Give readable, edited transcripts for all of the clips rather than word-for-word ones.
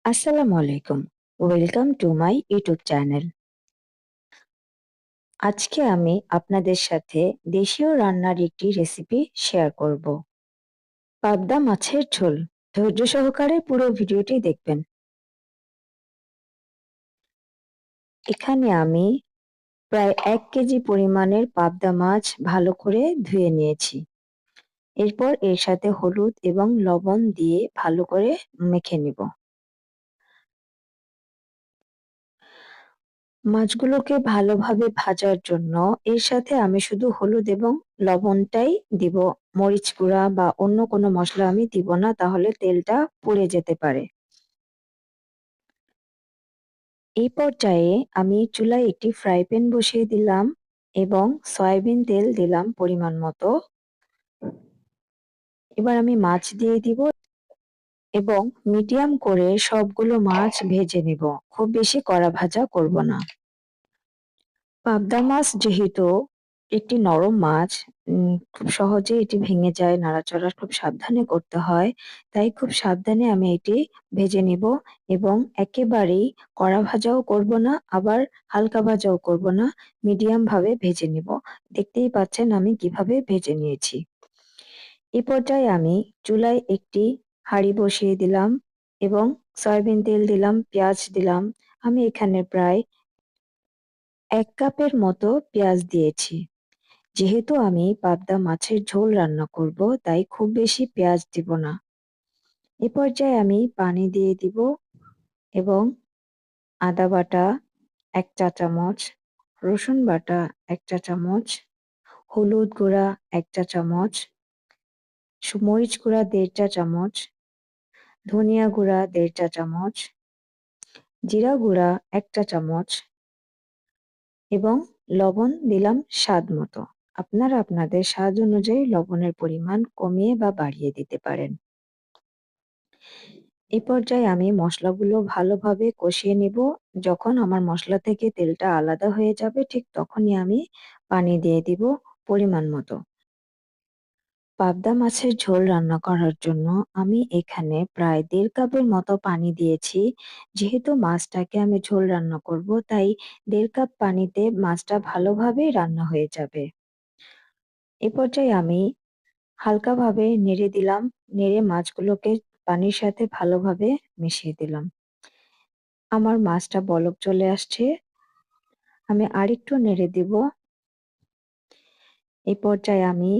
আসসালামু আলাইকুম। Welcome to my YouTube channel. আজকে আমি আপনাদের সাথে দেশীয় রান্নার একটি রেসিপি শেয়ার করব। পাবদা মাছের ঝোল। ধৈর্য সহকারে পুরো ভিডিওটি দেখবেন। এখানে আমি প্রায় ১ কেজি পরিমাণের পাবদা মাছ ভালো করে ধুয়ে নিয়েছি। এরপর এর সাথে হলুদ এবং লবণ দিয়ে ভালো করে মেখে নিব। মাছগুলোকে ভালোভাবে ভাজার জন্য এর সাথে আমি শুধু হলুদ এবং লবণটাই দিব। মরিচ গুঁড়া বা অন্য কোনো মসলা আমি দিব না, তাহলে তেলটা পুড়ে যেতে পারে। এই পর্যায়ে আমি চুলায় একটি ফ্রাই প্যান বসিয়ে দিলাম এবং সয়াবিন তেল দিলাম পরিমাণ মতো। এবার আমি মাছ দিয়ে দিব এবং মিডিয়াম করে সবগুলো মাছ ভেজে নিব। খুব বেশি কড়া ভাজা করব না। পাবদা মাছ যেহেতু একটি নরম মাছ, খুব সহজে এটি ভেঙে যায়, নাড়াচাড়া খুব সাবধানে করতে হয়। তাই খুব সাবধানে আমি এটি ভেজে নিব এবং একেবারেই কড়া ভাজাও করব না, আবার হালকা ভাজাও করব না, মিডিয়াম ভাবে ভেজে নিব। দেখতেই পাচ্ছেন আমি কিভাবে ভেজে নিয়েছি। এ পর্যায়ে আমি চুলায় একটি হাঁড়ি বসিয়ে দিলাম এবং সয়াবিন তেল দিলাম, পেঁয়াজ দিলাম। আমি এখানে প্রায় ১ কাপের মতো পেঁয়াজ দিয়েছি। যেহেতু আমি পাবদা মাছের ঝোল রান্না করব, তাই খুব বেশি পেঁয়াজ দিব না। এ পর্যায়ে আমি পানি দিয়ে দিব এবং আদা বাটা ১ চা চামচ, রসুন বাটা ১ চা চামচ, হলুদ গুঁড়া ১ চা চামচ, মরিচ গুঁড়া ১.৫ চা চামচ, ধনিয়া গুঁড়া ১.৫ চা চামচ, জিরা গুঁড়া ১ চা চামচ এবং লবণ দিলাম স্বাদ মতো। আপনারা আপনাদের স্বাদ অনুযায়ী লবণের পরিমাণ কমিয়ে বা বাড়িয়ে দিতে পারেন। এই পর্যায়ে আমি মসলাগুলো ভালোভাবে কষিয়ে নিব। যখন আমার মসলা থেকে তেলটা আলাদা হয়ে যাবে, ঠিক তখনই আমি পানি দিয়ে দিব পরিমাণ মতো। পাবদা মাছের ঝোল রান্না করার জন্য আমি এখানে প্রায় ১.৫ কাপের মতো পানি দিয়েছি। যেহেতু মাছটাকে আমি ঝোল রান্না করব, তাই ১.৫ কাপ পানিতে মাছটা ভালোভাবেই রান্না হয়ে যাবে। এ পর্যায়ে আমি হালকাভাবে নেড়ে দিলাম। নেড়ে মাছগুলোকে পানির সাথে ভালোভাবে মিশিয়ে দিলাম। আমার মাছটা বলক চলে আসছে। আমি আরেকটু নেড়ে দিব। এই পর্যায়ে আমি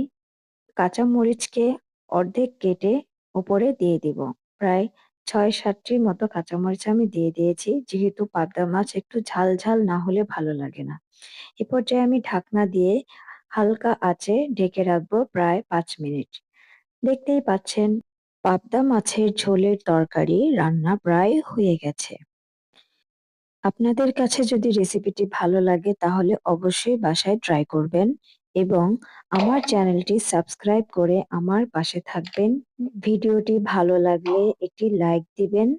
কাঁচা মরিচকে অর্ধেক কেটে উপরে দিয়ে দিব। প্রায় ৬-৭ টির মতো কাঁচামরিচ আমি দিয়ে দিয়েছি। যেহেতু পাবদা মাছ একটু ঝাল, ঝাল না হলে ভালো লাগে না। এ পর্যায়ে আমি ঢাকনা দিয়ে হালকা আঁচে ঢেকে রাখবো প্রায় ৫ মিনিট। দেখতেই পাচ্ছেন পাবদা মাছের ঝোলের তরকারি রান্না প্রায় হয়ে গেছে। আপনাদের কাছে যদি রেসিপিটি ভালো লাগে তাহলে অবশ্যই বাসায় ট্রাই করবেন এবং আমার চ্যানেলটি সাবস্ক্রাইব করে আমার পাশে থাকবেন। ভিডিওটি ভালো লাগলে একটি লাইক দিবেন।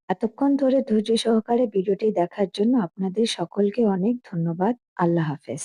এতক্ষণ ধরে ধৈর্য সহকারে ভিডিওটি দেখার জন্য আপনাদের সকলকে অনেক ধন্যবাদ। আল্লাহ হাফেজ।